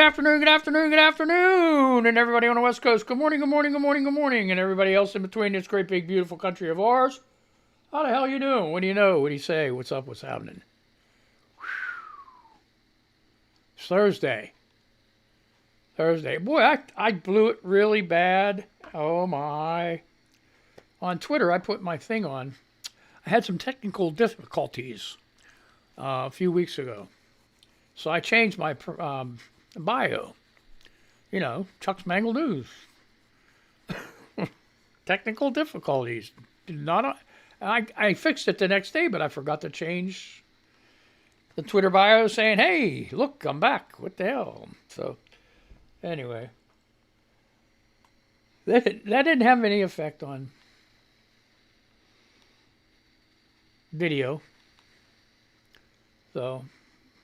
afternoon, good afternoon, good afternoon, and everybody on the West Coast. Good morning, good morning, good morning, good morning, and everybody else in between this great big beautiful country of ours. How the hell you doing? What do you know? What do you say? What's up? What's happening? It's Thursday. Boy, I blew it really bad. Oh my. On Twitter, I put my thing on. I had some technical difficulties a few weeks ago. So I changed my bio. You know, Chuck's Mangled News. Technical difficulties. I fixed it the next day, but I forgot to change the Twitter bio saying, hey, look, I'm back. What the hell? So, anyway. That didn't have any effect on video. So,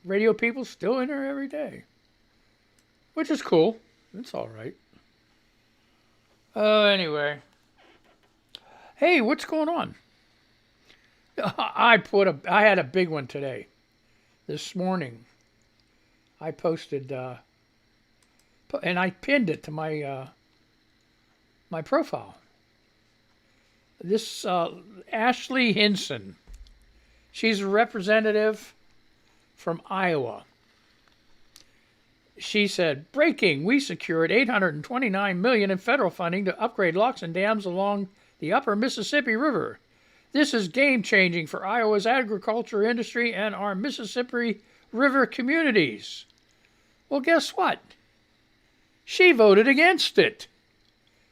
radio people still in there every day. Which is cool. It's all right. Anyway. Hey, what's going on? I had a big one today. This morning. I posted, and I pinned it to my my profile. This Ashley Hinson. She's a representative from Iowa. She said, breaking, we secured $829 million in federal funding to upgrade locks and dams along the upper Mississippi River. This is game-changing for Iowa's agriculture industry and our Mississippi River communities. Well, guess what? She voted against it.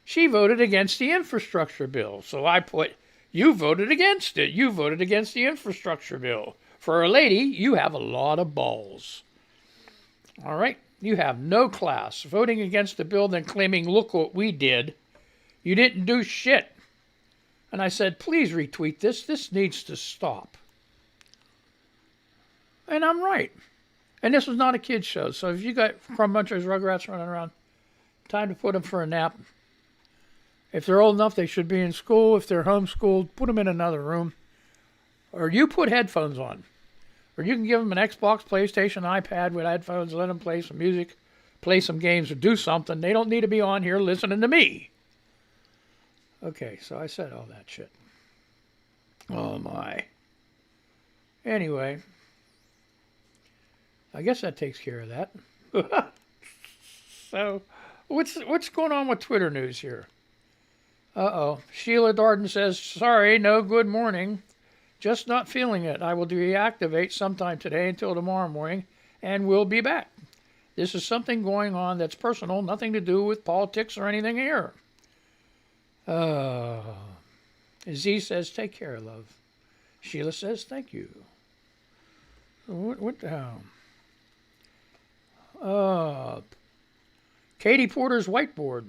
She voted against the infrastructure bill. So I put, you voted against it. You voted against the infrastructure bill. For a lady, you have a lot of balls. All right? You have no class. Voting against the bill, then claiming, look what we did. You didn't do shit. And I said, please retweet this. This needs to stop. And I'm right. And this was not a kid's show. So if you got Crumb Munchers, Rugrats running around, time to put them for a nap. If they're old enough, they should be in school. If they're homeschooled, put them in another room. Or you put headphones on. Or you can give them an Xbox, PlayStation, iPad with headphones, let them play some music, play some games, or do something. They don't need to be on here listening to me. Okay, so I said all that shit. Oh my. Anyway, I guess that takes care of that. So, what's going on with Twitter news here? Uh-oh. Sheila Darden says, sorry, no good morning. Just not feeling it. I will deactivate sometime today until tomorrow morning, and we'll be back. This is something going on that's personal, nothing to do with politics or anything here. Z says, take care, love. Sheila says, thank you. What the hell? Katie Porter's whiteboard.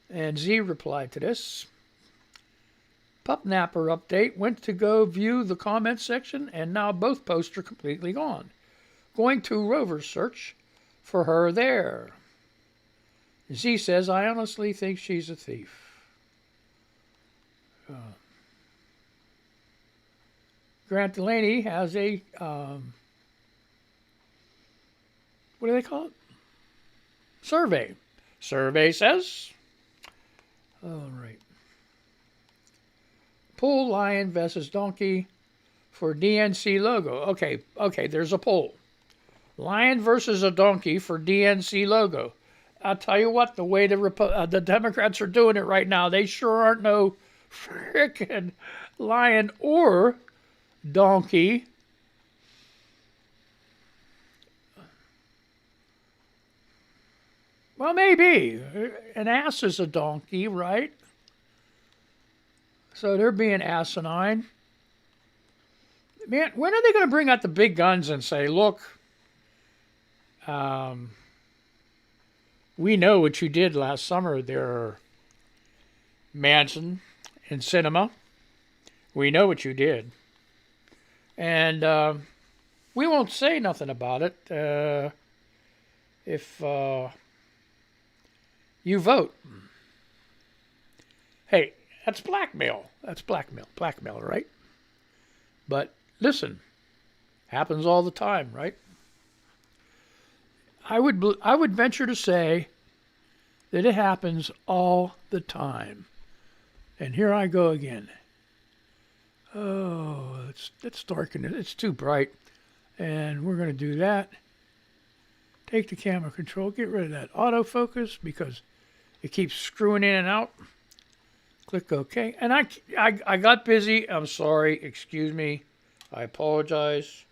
And Z replied to this. Pup Napper update. Went to go view the comments section, and now both posts are completely gone. Going to Rover search for her there. Z says, I honestly think she's a thief. Grant Delaney has a, what do they call it? Survey. Survey says, all right. Poll lion versus donkey for DNC logo. Okay, there's a poll. Lion versus a donkey for DNC logo. I'll tell you what, the way the Democrats are doing it right now, they sure aren't no frickin' lion or donkey. Well, maybe. An ass is a donkey, right? So they're being asinine. Man, when are they going to bring out the big guns and say, look, we know what you did last summer there, Manson and Cinema. We know what you did. And we won't say nothing about it if you vote. Hey, that's blackmail. That's blackmail. Blackmail, right? But listen, happens all the time, right? I would venture to say that it happens all the time. And here I go again. Oh, it's darkened. It's too bright. And we're going to do that. Take the camera control. Get rid of that autofocus because it keeps screwing in and out. Click OK. And I got busy. I'm sorry. Excuse me. I apologize.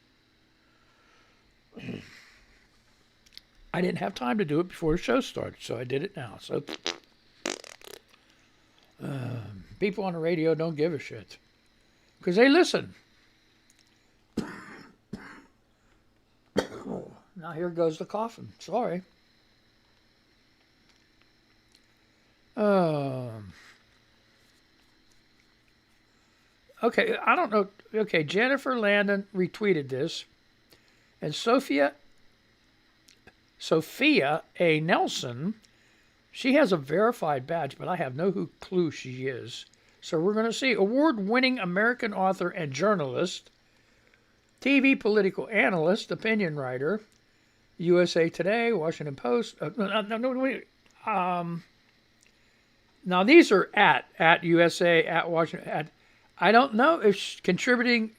I didn't have time to do it before the show started, so I did it now. So people on the radio don't give a shit because they listen. Now here goes the coughing. Sorry. Okay, I don't know. Okay, Jennifer Landon retweeted this, and Sophia A. Nelson, she has a verified badge, but I have no clue she is. So we're going to see award-winning American author and journalist, TV political analyst, opinion writer, USA Today, Washington Post. Now these are at USA, at Washington. I don't know if contributing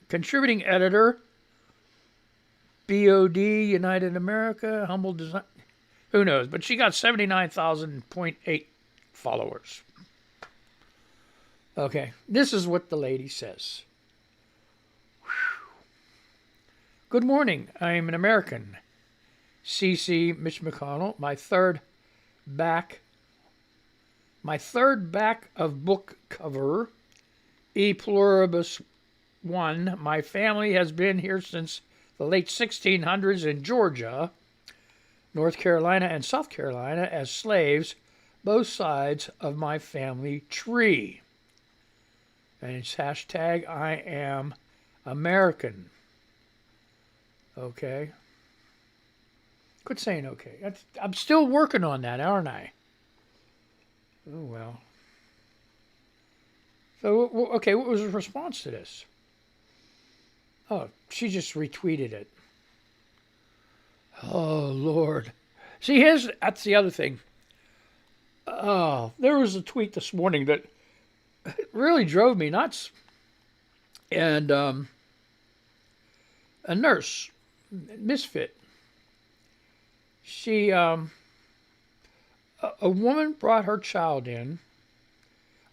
editor, BOD, United America, Humble Design. Who knows? But she got 79,000.8 followers. Okay, this is what the lady says. Good morning. I'm an American. CC Mitch McConnell. My third back of book cover. E pluribus one. My family has been here since the late 1600s in Georgia, North Carolina, and South Carolina as slaves, both sides of my family tree. And it's hashtag I am American. Okay. Quit saying okay. I'm still working on that, aren't I? Oh, well. So, okay, what was the response to this? Oh, she just retweeted it. Oh, Lord. See, that's the other thing. Oh, there was a tweet this morning that really drove me nuts. And a nurse, misfit, she, a woman brought her child in.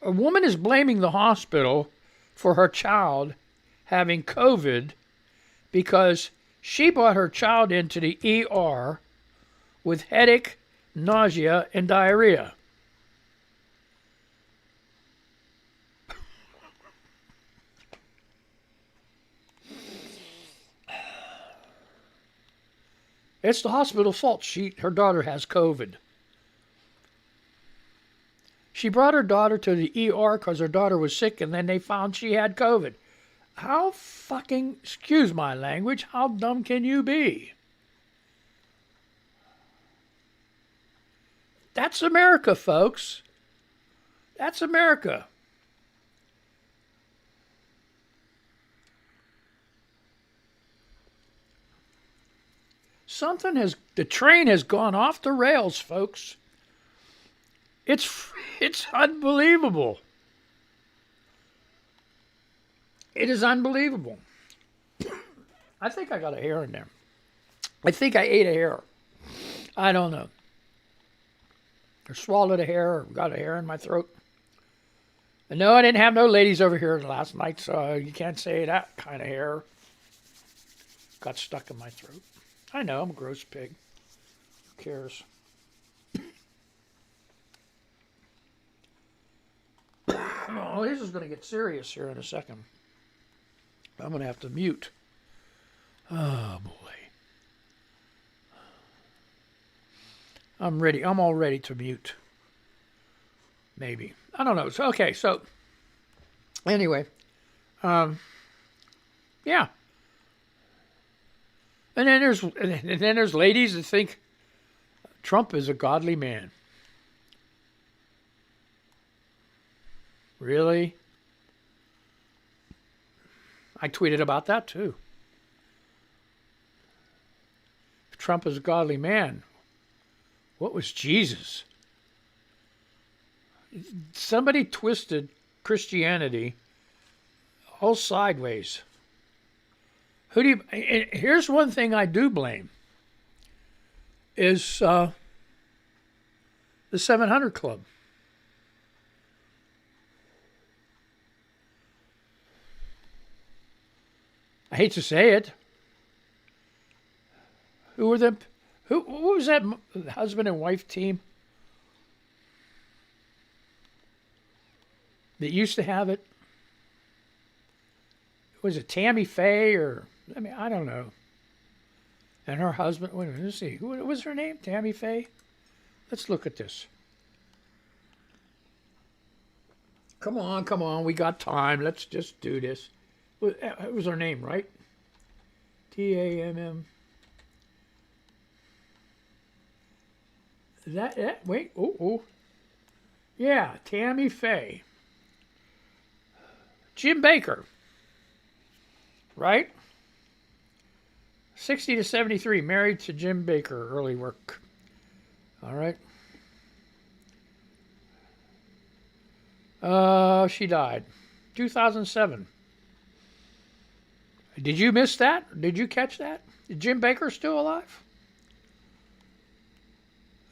A woman is blaming the hospital for her child having COVID because she brought her child into the ER with headache, nausea, and diarrhea. It's the hospital's fault. Her daughter has COVID. She brought her daughter to the ER because her daughter was sick, and then they found she had COVID. How fucking, excuse my language, how dumb can you be? That's America, folks. That's America. The train has gone off the rails, folks. It's unbelievable. It is unbelievable. I think I got a hair in there. I think I ate a hair. I don't know. Or swallowed a hair or got a hair in my throat. And no, I didn't have no ladies over here last night, so you can't say that kind of hair got stuck in my throat. I know, I'm a gross pig. Who cares? Oh, this is going to get serious here in a second. I'm going to have to mute. Oh, boy. I'm ready. I'm all ready to mute. Maybe. I don't know. So, okay, so anyway. Yeah. And then there's ladies that think Trump is a godly man. Really? I tweeted about that too. If Trump is a godly man, What was Jesus? Somebody twisted Christianity all sideways. Who do you? And here's one thing I do blame: is the 700 Club. I hate to say it. Who were the? Who was that husband and wife team that used to have it? Was it Tammy Faye or? I mean, I don't know. And her husband. Wait a minute. Let's see. What was her name? Tammy Faye. Let's look at this. Come on, come on. We got time. Let's just do this. It was her name, right? Tamm. That wait, oh. Yeah, Tammy Faye. Jim Baker. Right? 60 to 73, married to Jim Baker, early work. All right. She died. 2007. Did you miss that? Did you catch that? Is Jim Baker still alive?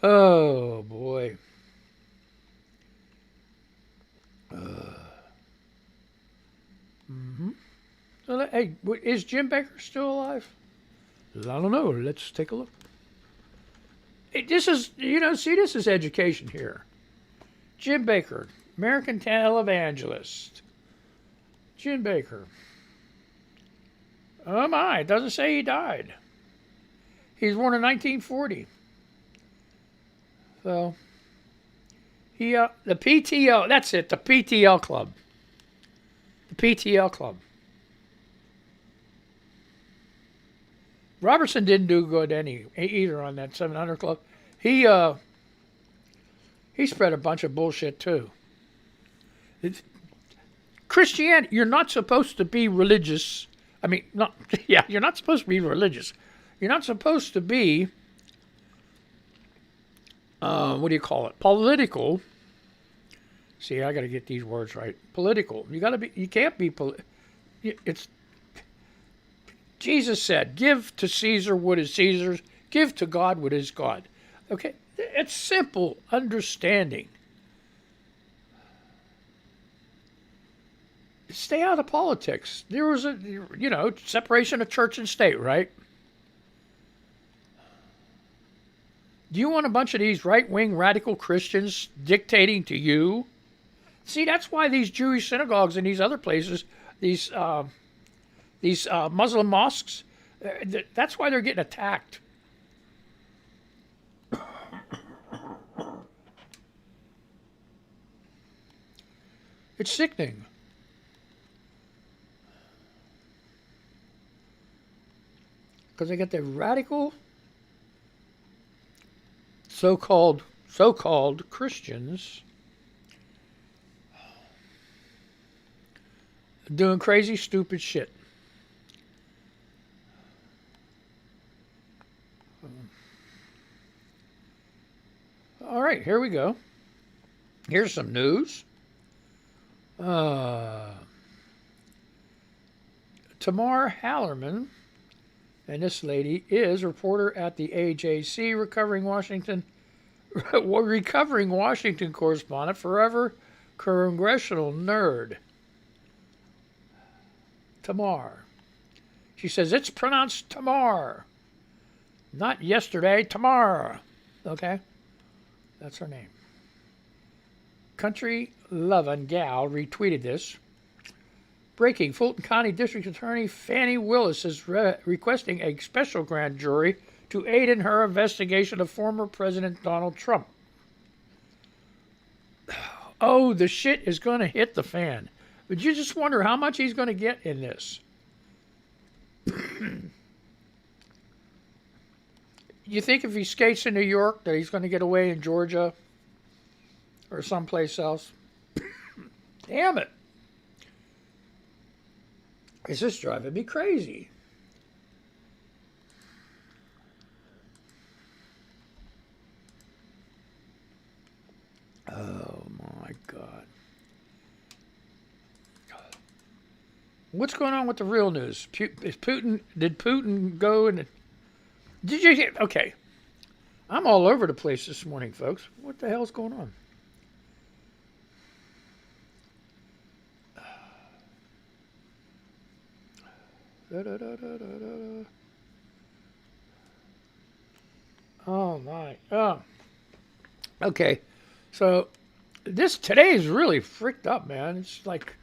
Oh, boy. So, hey, is Jim Baker still alive? I don't know. Let's take a look. This is, this is education here. Jim Baker, American televangelist. Jim Baker. Oh my, it doesn't say he died. He was born in 1940. So, the PTL, that's it, the PTL Club. The PTL Club. Robertson didn't do good either on that 700 Club. He spread a bunch of bullshit too. Christianity, you're not supposed to be religious. I mean, you're not supposed to be religious. You're not supposed to be, what do you call it? Political. See, I got to get these words right. Political. You can't be, it's, Jesus said, give to Caesar what is Caesar's, give to God what is God. Okay? It's simple understanding. Stay out of politics. There was a, separation of church and state, right? Do you want a bunch of these right-wing radical Christians dictating to you? See, that's why these Jewish synagogues and these other places, these Muslim mosques, that's why they're getting attacked. It's sickening. Because they got the radical so-called Christians doing crazy, stupid shit. All right, here we go. Here's some news. Tamar Hallerman, and this lady is reporter at the AJC, recovering Washington correspondent, forever congressional nerd. Tamar. She says it's pronounced Tamar, not yesterday, Tamar. Okay? That's her name. Country Lovin' Gal retweeted this. Breaking, Fulton County District Attorney Fannie Willis is requesting a special grand jury to aid in her investigation of former President Donald Trump. Oh, the shit is going to hit the fan. But you just wonder how much he's going to get in this. You think if he skates in New York that he's going to get away in Georgia or someplace else? Damn it. Is this driving me crazy? What's going on with the real news? Is Putin? Did Putin go and did you get? Okay, I'm all over the place this morning, folks. What the hell's going on? Da, da, da, da, da, da. Oh my. Oh. Okay. So today is really freaked up, man. It's like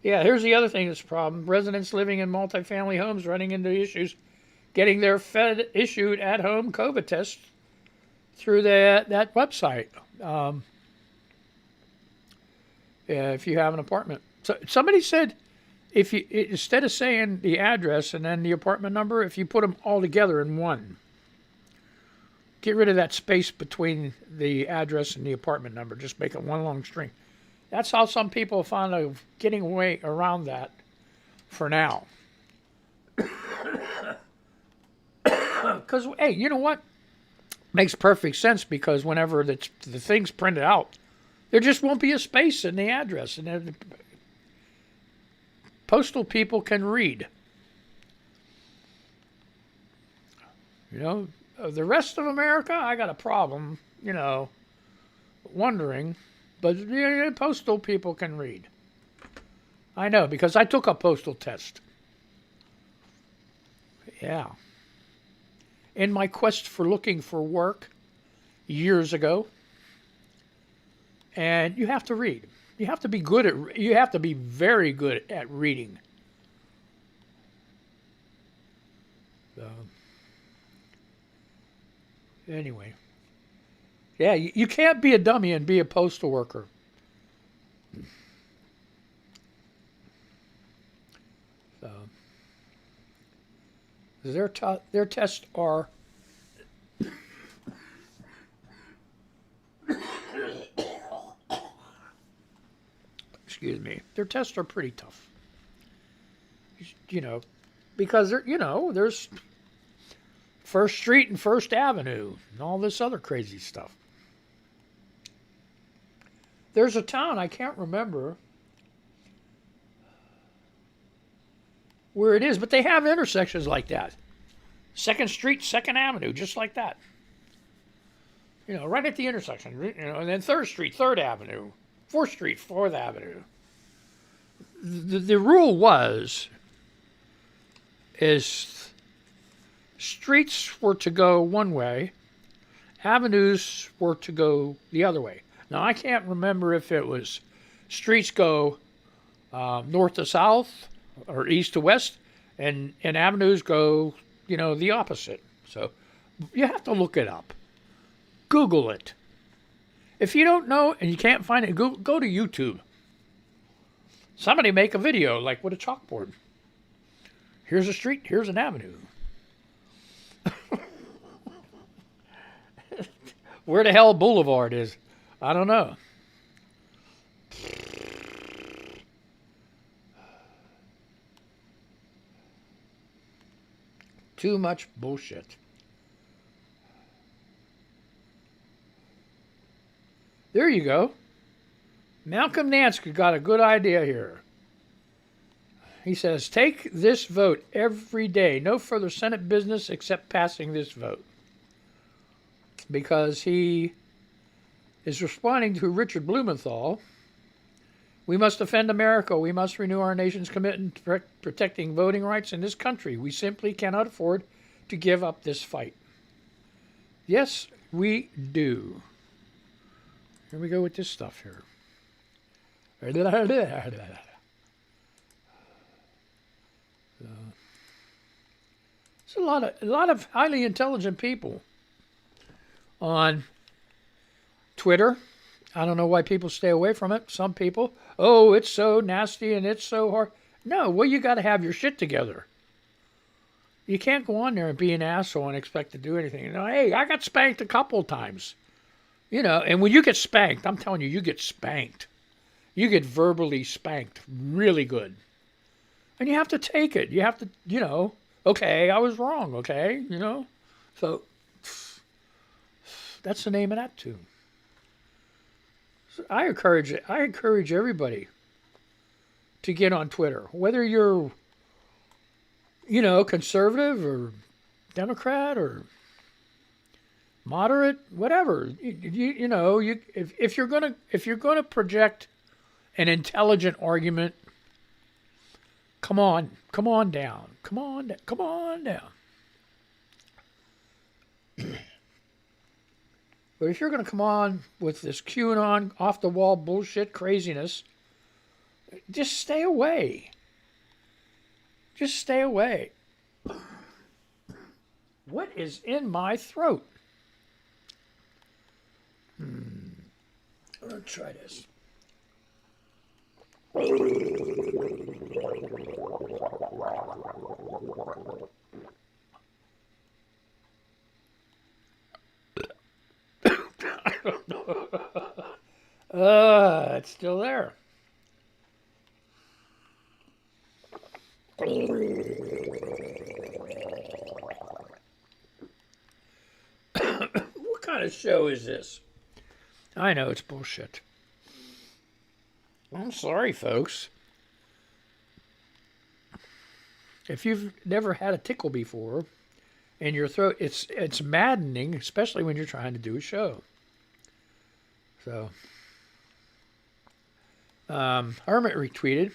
Yeah, here's the other thing that's a problem. Residents living in multifamily homes running into issues getting their Fed issued at home COVID tests through that website. If you have an apartment. So somebody said if you instead of saying the address and then the apartment number, if you put them all together in one, get rid of that space between the address and the apartment number. Just make it one long string. That's how some people found out getting away around that for now. Because, hey, you know what? Makes perfect sense because whenever the thing's printed out, there just won't be a space in the address. And then postal people can read. You know, the rest of America, I got a problem, wondering. But postal people can read. I know, because I took a postal test. Yeah. In my quest for looking for work years ago. And you have to read. You have to be very good at reading. So, anyway. Yeah, you can't be a dummy and be a postal worker. So, their tests are excuse me. Their tests are pretty tough. Because there's First Street and First Avenue and all this other crazy stuff. There's a town, I can't remember where it is, but they have intersections like that. 2nd Street, 2nd Avenue, just like that. Right at the intersection. And then 3rd Street, 3rd Avenue. 4th Street, 4th Avenue. The rule is streets were to go one way, avenues were to go the other way. Now, I can't remember if it was streets go north to south or east to west, and avenues go, the opposite. So you have to look it up. Google it. If you don't know and you can't find it, go to YouTube. Somebody make a video, like with a chalkboard. Here's a street, here's an avenue. Where the hell Boulevard is, I don't know. Too much bullshit. There you go. Malcolm Nance got a good idea here. He says, take this vote every day. No further Senate business except passing this vote. Because he is responding to Richard Blumenthal. We must defend America. We must renew our nation's commitment to protecting voting rights in this country. We simply cannot afford to give up this fight. Yes, we do. Here we go with this stuff here. There's a lot of highly intelligent people on Twitter. I don't know why people stay away from it. Some people, oh, it's so nasty and it's so hard. No, well, you got to have your shit together. You can't go on there and be an asshole and expect to do anything. Hey, I got spanked a couple of times. And when you get spanked, I'm telling you, you get spanked. You get verbally spanked really good. And you have to take it. You have to, okay, I was wrong, okay, So that's the name of that tune. I encourage everybody to get on Twitter, whether you're, conservative or Democrat or moderate, whatever. If you're gonna project an intelligent argument, come on down, come on down. But if you're gonna come on with this QAnon off the wall bullshit craziness, just stay away. Just stay away. What is in my throat? I'm gonna try this. I don't know. It's still there. What kind of show is this? I know it's bullshit. I'm sorry, folks. If you've never had a tickle before in your throat, it's maddening, especially when you're trying to do a show. So, Hermit retweeted.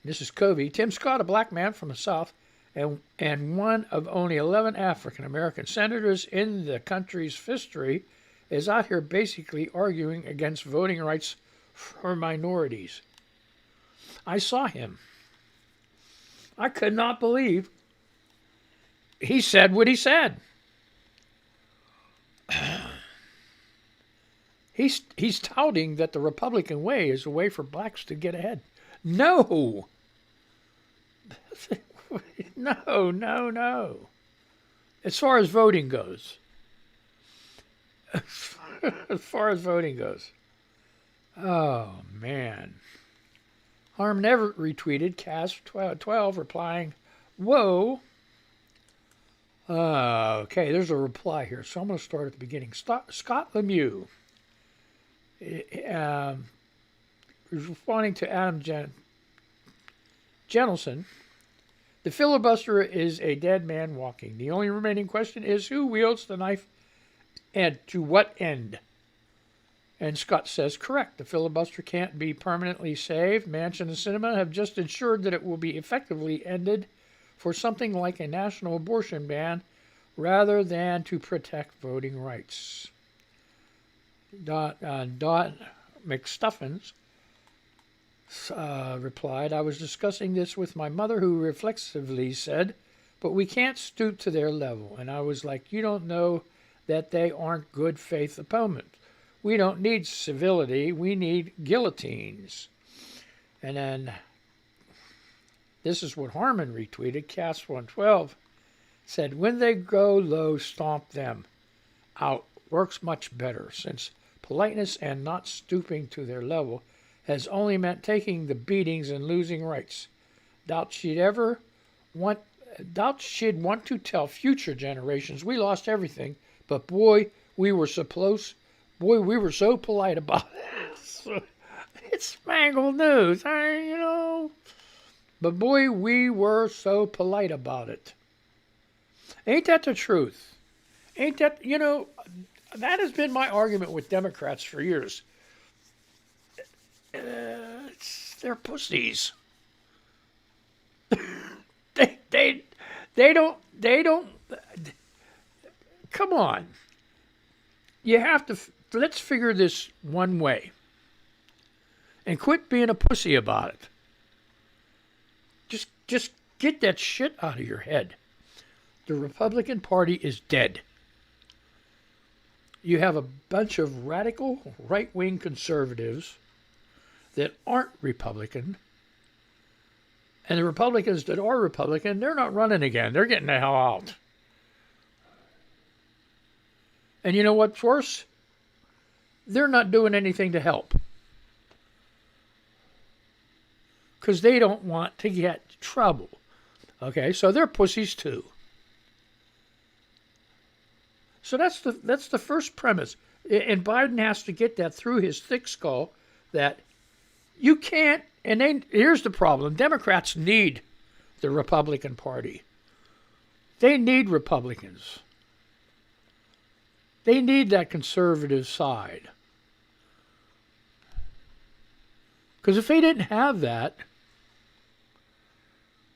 This is Covey. Tim Scott, a black man from the South, and one of only 11 African American senators in the country's history, is out here basically arguing against voting rights for minorities. I saw him. I could not believe he said what he said. He's touting that the Republican way is a way for blacks to get ahead. No. No. As far as voting goes. Oh, man. Harm never retweeted. Cas12 replying, whoa. Okay, there's a reply here. So I'm going to start at the beginning. Scott Lemieux is responding to Adam Jentelson. The filibuster is a dead man walking. The only remaining question is who wields the knife and to what end? And Scott says, correct. The filibuster can't be permanently saved. Manchin and Sinema have just ensured that it will be effectively ended for something like a national abortion ban rather than to protect voting rights. Dot McStuffins replied, I was discussing this with my mother, who reflexively said, but we can't stoop to their level. And I was like, you don't know that they aren't good faith opponents. We don't need civility. We need guillotines. And then this is what Harmon retweeted. Cas112 said, when they go low, stomp them out. Works much better, since politeness and not stooping to their level has only meant taking the beatings and losing rights. Doubt she'd want to tell future generations we lost everything, but boy, we were so close. Boy, we were so polite about it. It's Mangled news, But boy, we were so polite about it. Ain't that the truth? Ain't that, that has been my argument with Democrats for years. They're pussies. they don't. Come on. You have to. Let's figure this one way. And quit being a pussy about it. Just get that shit out of your head. The Republican Party is dead. You have a bunch of radical right-wing conservatives that aren't Republican. And the Republicans that are Republican, they're not running again. They're getting the hell out. And you know what's worse? They're not doing anything to help. Because they don't want to get trouble. Okay, so they're pussies too. So that's the first premise. And Biden has to get that through his thick skull that you can't, here's the problem. Democrats need the Republican Party. They need Republicans. They need that conservative side. Because if they didn't have that,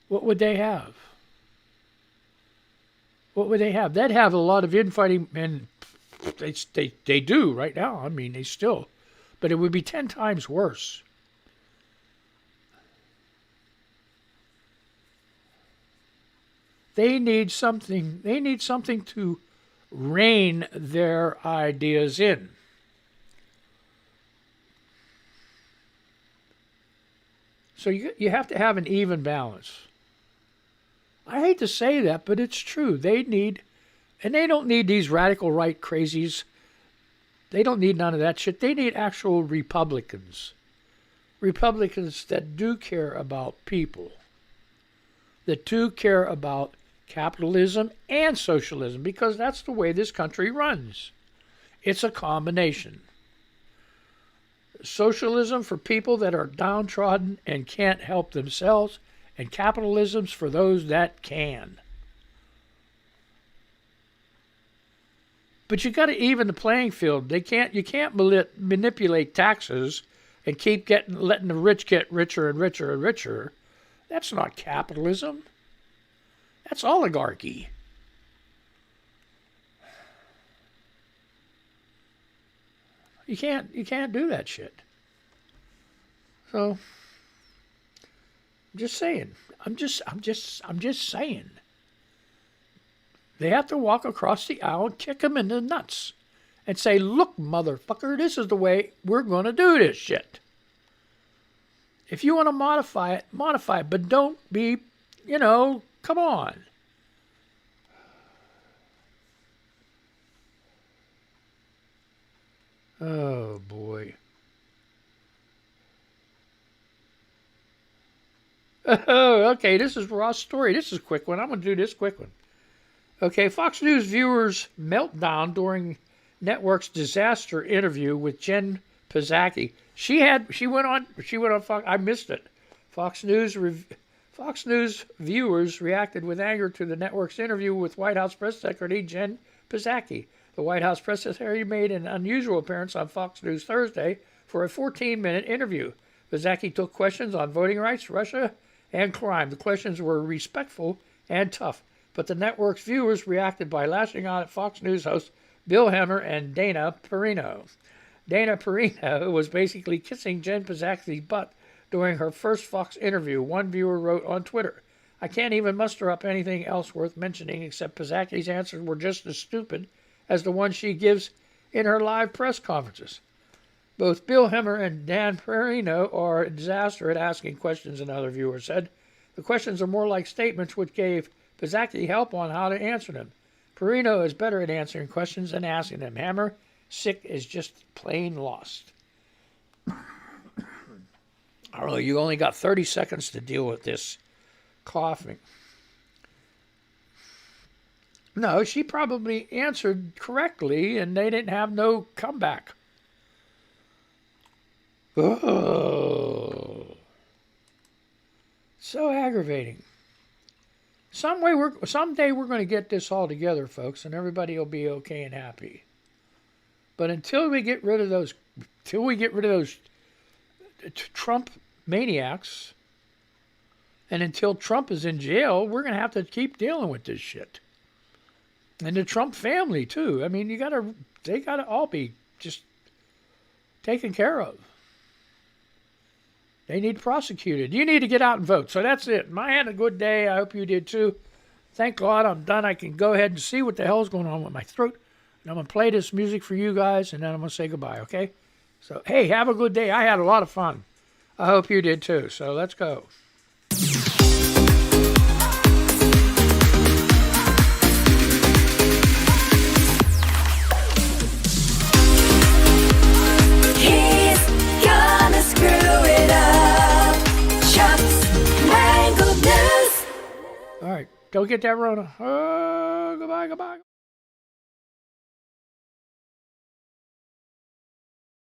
what would they have? What would they have? They'd have a lot of infighting, and they do right now. I mean, they still, but it would be 10 times worse. They need something. They need something to rein their ideas in. So you have to have an even balance. I hate to say that, but it's true. They need, and they don't need these radical right crazies. They don't need none of that shit. They need actual Republicans. Republicans that do care about people. That do care about capitalism and socialism, because that's the way this country runs. It's a combination. Socialism for people that are downtrodden and can't help themselves, and capitalism's for those that can. But you got to even the playing field. You can't manipulate taxes and keep letting the rich get richer and richer and richer. That's not capitalism. That's oligarchy. You can't do that shit. So I'm just saying. I'm just saying. They have to walk across the aisle and kick them in the nuts and say, "Look, motherfucker, this is the way we're going to do this shit. If you want to modify it, but don't be, come on." Oh, boy. Oh, okay, this is Ross' story. This is a quick one. I'm going to do this quick one. Okay, Fox News viewers' meltdown during network's disaster interview with Jen Psaki. She went on Fox. I missed it. Fox News viewers reacted with anger to the network's interview with White House Press Secretary Jen Psaki. The White House Press Secretary made an unusual appearance on Fox News Thursday for a 14-minute interview. Psaki took questions on voting rights, Russia, and crime. The questions were respectful and tough, but the network's viewers reacted by lashing out at Fox News hosts Bill Hemmer and Dana Perino. Dana Perino was basically kissing Jen Psaki's butt during her first Fox interview, one viewer wrote on Twitter. "I can't even muster up anything else worth mentioning except Psaki's answers were just as stupid as the one she gives in her live press conferences. Both Bill Hemmer and Dan Perino are a disaster at asking questions," another viewer said. "The questions are more like statements which gave Psaki help on how to answer them. Perino is better at answering questions than asking them. Hemmer, sick, is just plain lost." I don't know, you only got 30 seconds to deal with this coughing. No, she probably answered correctly, and they didn't have no comeback. Oh, so aggravating. Someday we're going to get this all together, folks, and everybody will be okay and happy. But until we get rid of those Trump maniacs, and until Trump is in jail, we're going to have to keep dealing with this shit. And the Trump family, too. I mean, they got to all be just taken care of. They need prosecuted. You need to get out and vote. So that's it. I had a good day. I hope you did, too. Thank God I'm done. I can go ahead and see what the hell's going on with my throat. And I'm going to play this music for you guys, and then I'm going to say goodbye, okay? So, hey, have a good day. I had a lot of fun. I hope you did, too. So let's go. All right, don't get that Rona. Oh, goodbye.